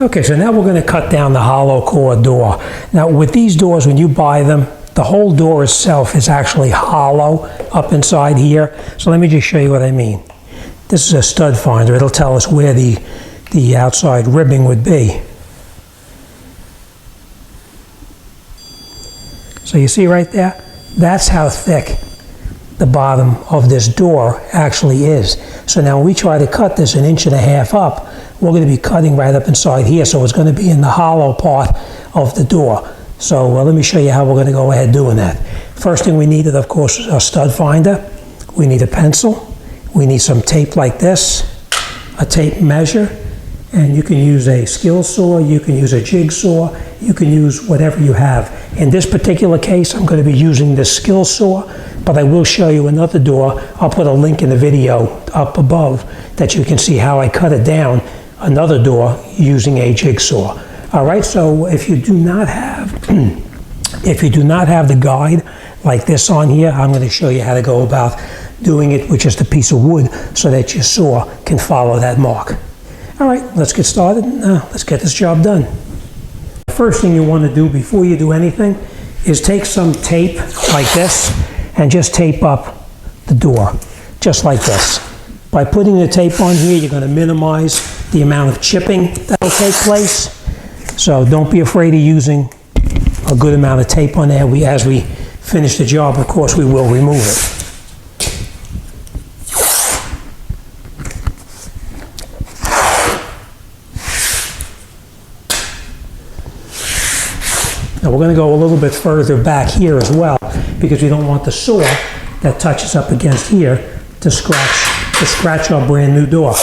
Okay, so now we're going to cut down the hollow core door. Now with these doors, when you buy them, the whole door itself is actually hollow up inside here. So let me just show you what I mean. This is a stud finder. It'll tell us where the outside ribbing would be. So you see right there? That's how thick the bottom of this door actually is. So now when we try to cut this 1.5 inches up, we're going to be cutting right up inside here, so it's going to be in the hollow part of the door. So let me show you how we're going to go ahead doing that. First thing we needed, of course, is a stud finder. We need a pencil. We need some tape like this, a tape measure, and you can use a skill saw, you can use a jigsaw, you can use whatever you have. In this particular case, I'm going to be using the skill saw, but I will show you another door. I'll put a link in the video up above that you can see how I cut it down, another door, using a jigsaw. All right, so if you do not have the guide like this on here, I'm going to show you how to go about doing it with just a piece of wood so that your saw can follow that mark. All right, let's get started. Let's get this job done. The first thing you want to do before you do anything is take some tape like this and just tape up the door, just like this. By putting the tape on here, you're going to minimize the amount of chipping that will take place. So don't be afraid of using a good amount of tape on there. As we finish the job, of course, we will remove it. Now we're going to go a little bit further back here as well, because we don't want the saw that touches up against here to scratch our brand new door.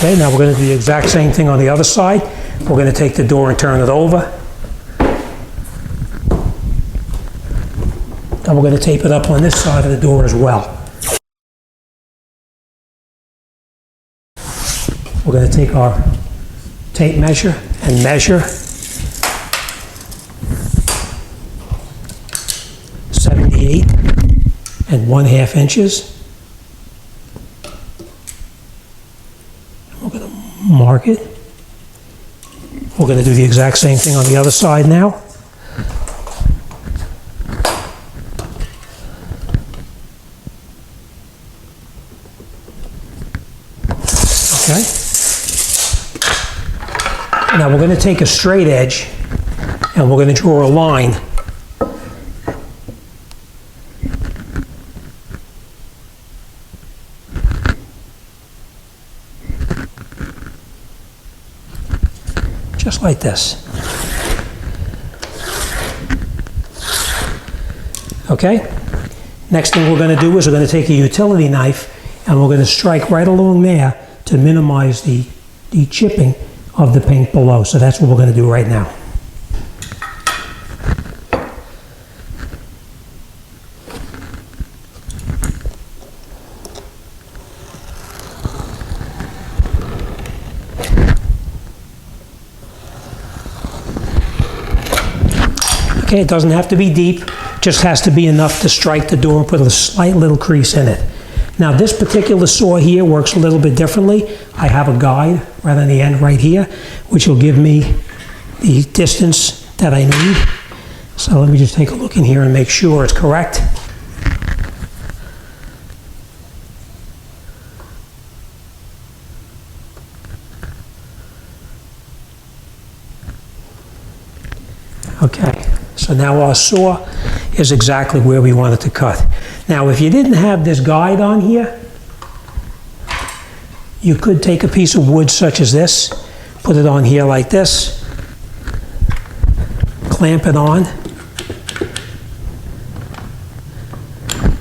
Okay, now we're going to do the exact same thing on the other side. We're going to take the door and turn it over. And we're going to tape it up on this side of the door as well. We're going to take our tape measure and measure 78.5 inches. We're going to mark it. We're going to do the exact same thing on the other side now. Okay. Now we're going to take a straight edge and we're going to draw a line. Just like this. Okay? Next thing we're going to do is we're going to take a utility knife and we're going to strike right along there to minimize the chipping of the paint below. So that's what we're going to do right now. Okay, it doesn't have to be deep, just has to be enough to strike the door and put a slight little crease in it. Now this particular saw here works a little bit differently. I have a guide right on the end right here, which will give me the distance that I need. So let me just take a look in here and make sure it's correct. Okay. So now our saw is exactly where we want it to cut. Now if you didn't have this guide on here, you could take a piece of wood such as this, put it on here like this, clamp it on,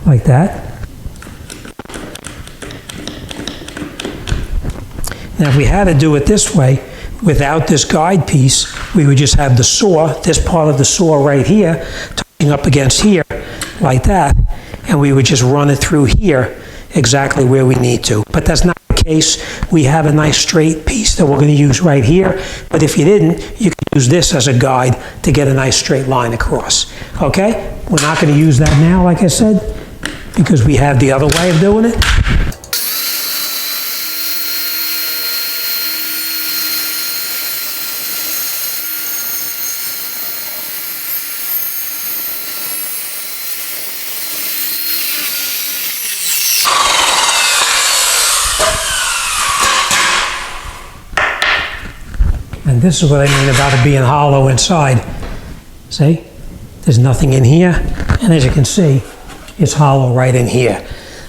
like that. Now if we had to do it this way, without this guide piece, we would just have the saw, this part of the saw right here, touching up against here, like that, and we would just run it through here exactly where we need to. But that's not the case. We have a nice straight piece that we're going to use right here, but if you didn't, you could use this as a guide to get a nice straight line across. Okay? We're not going to use that now, like I said, because we have the other way of doing it. And this is what I mean about it being hollow inside. See? There's nothing in here, and as you can see, it's hollow right in here.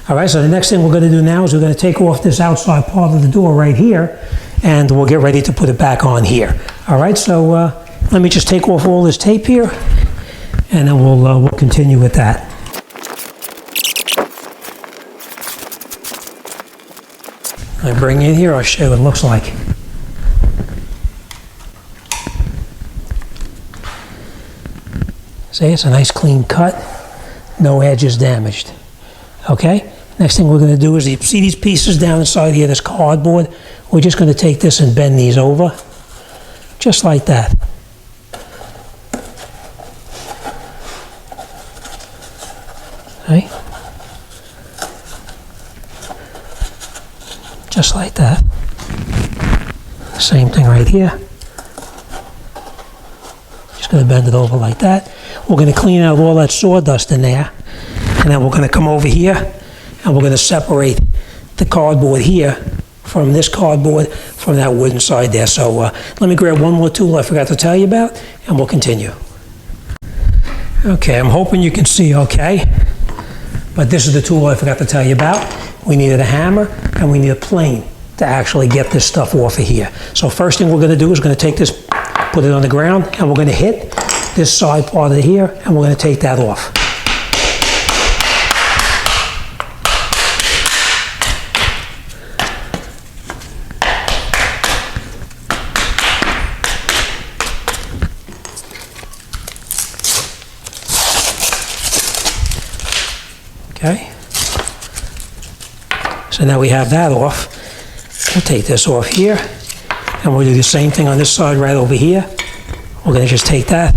All right, so the next thing we're going to do now is we're going to take off this outside part of the door right here, and we'll get ready to put it back on here. All right, so let me just take off all this tape here, and then we'll continue with that. I bring it in here, I'll show you what it looks like. See, it's a nice clean cut, no edges damaged. Okay, next thing we're going to do is, you see these pieces down inside here, this cardboard? We're just going to take this and bend these over, just like that. Okay, just like that. Same thing right here. Just going to bend it over like that. We're going to clean out all that sawdust in there, and then we're going to come over here and we're going to separate the cardboard here from this cardboard from that wooden side there. So let me grab one more tool I forgot to tell you about, and we'll continue. Okay, I'm hoping you can see okay, but this is the tool I forgot to tell you about. We needed a hammer and we need a plane to actually get this stuff off of here. So first thing we're going to do is we're going to take this, put it on the ground, and we're going to hit this side part of here, and we're going to take that off. Okay. So now we have that off. We'll take this off here, and we'll do the same thing on this side right over here. We're going to just take that,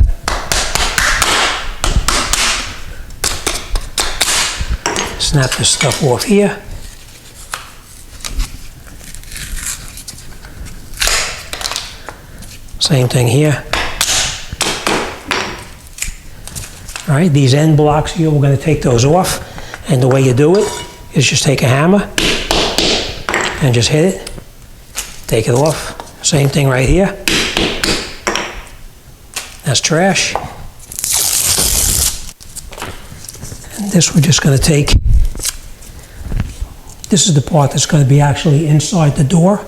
snap this stuff off here. Same thing here. All right, these end blocks here, we're going to take those off. And the way you do it is just take a hammer and just hit it. Take it off. Same thing right here. That's trash. And this we're just going to take. This is the part that's going to be actually inside the door.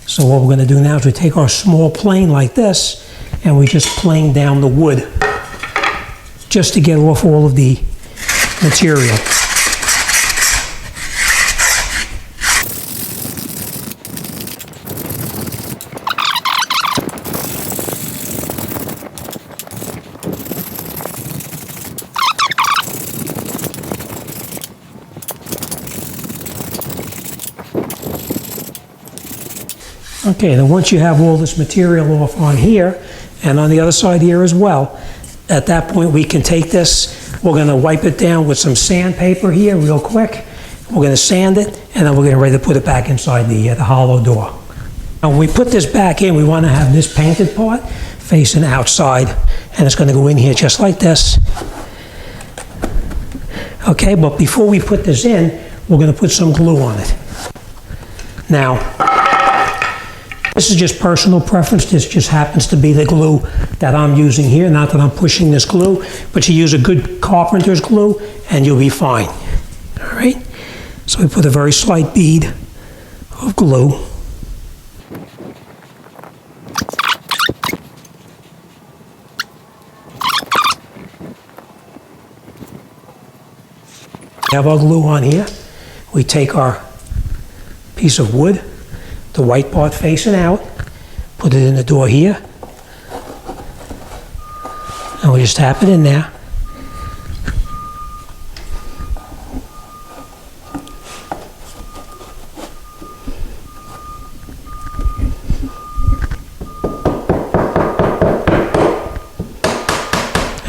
So what we're going to do now is we take our small plane like this, and we just plane down the wood just to get off all of the material. Okay, then once you have all this material off on here, and on the other side here as well, at that point we can take this, we're going to wipe it down with some sandpaper here real quick. We're going to sand it, and then we're getting ready to put it back inside the hollow door. Now when we put this back in, we want to have this painted part facing outside, and it's going to go in here just like this. Okay, but before we put this in, we're going to put some glue on it. Now, this is just personal preference. This just happens to be the glue that I'm using here. Not that I'm pushing this glue, but you use a good carpenter's glue and you'll be fine. All right? So we put a very slight bead of glue. We have our glue on here. We take our piece of wood, the white part facing out, put it in the door here, and we just tap it in there.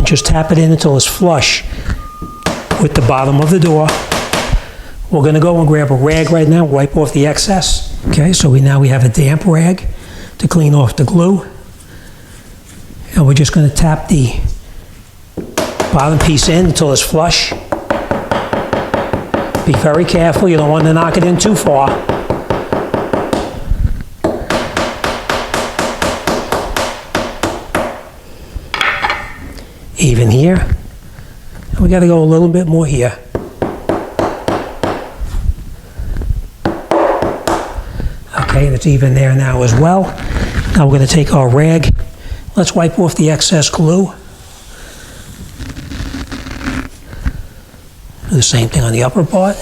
Just tap it in until it's flush with the bottom of the door. We're going to go and grab a rag right now, wipe off the excess. Okay, so now we have a damp rag to clean off the glue. And we're just going to tap the bottom piece in until it's flush. Be very careful, you don't want to knock it in too far. Even here. And we got to go a little bit more here. Okay, and it's even there now as well. Now we're going to take our rag. Let's wipe off the excess glue. Do the same thing on the upper part.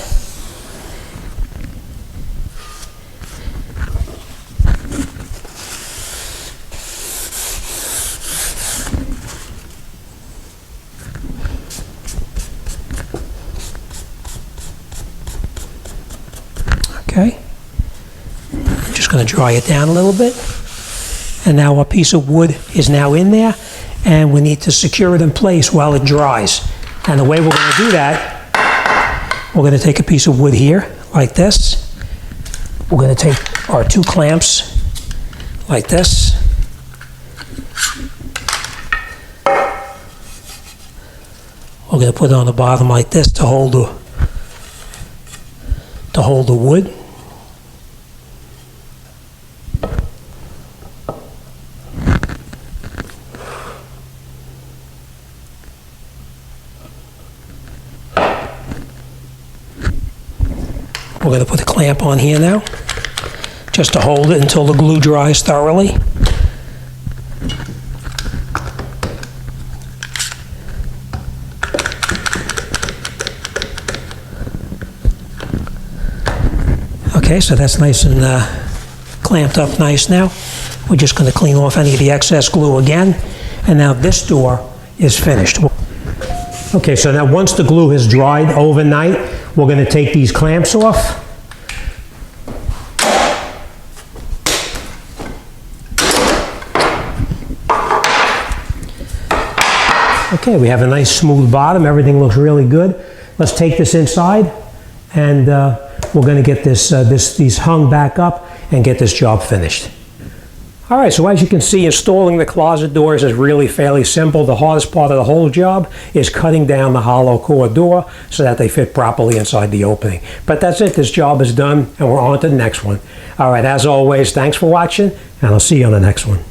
Okay. Just going to dry it down a little bit. And now our piece of wood is now in there, and we need to secure it in place while it dries. And the way we're going to do that, we're going to take a piece of wood here, like this. We're going to take our 2 clamps, like this. We're going to put it on the bottom like this to hold the wood. We're going to put a clamp on here now, just to hold it until the glue dries thoroughly. Okay, so that's nice and clamped up nice now. We're just going to clean off any of the excess glue again. And now this door is finished. Okay, so now once the glue has dried overnight, we're going to take these clamps off. Okay, we have a nice smooth bottom. Everything looks really good. Let's take this inside, and we're going to get these hung back up and get this job finished. All right, so as you can see, installing the closet doors is really fairly simple. The hardest part of the whole job is cutting down the hollow core door so that they fit properly inside the opening. But that's it, this job is done, and we're on to the next one. All right, as always, thanks for watching, and I'll see you on the next one.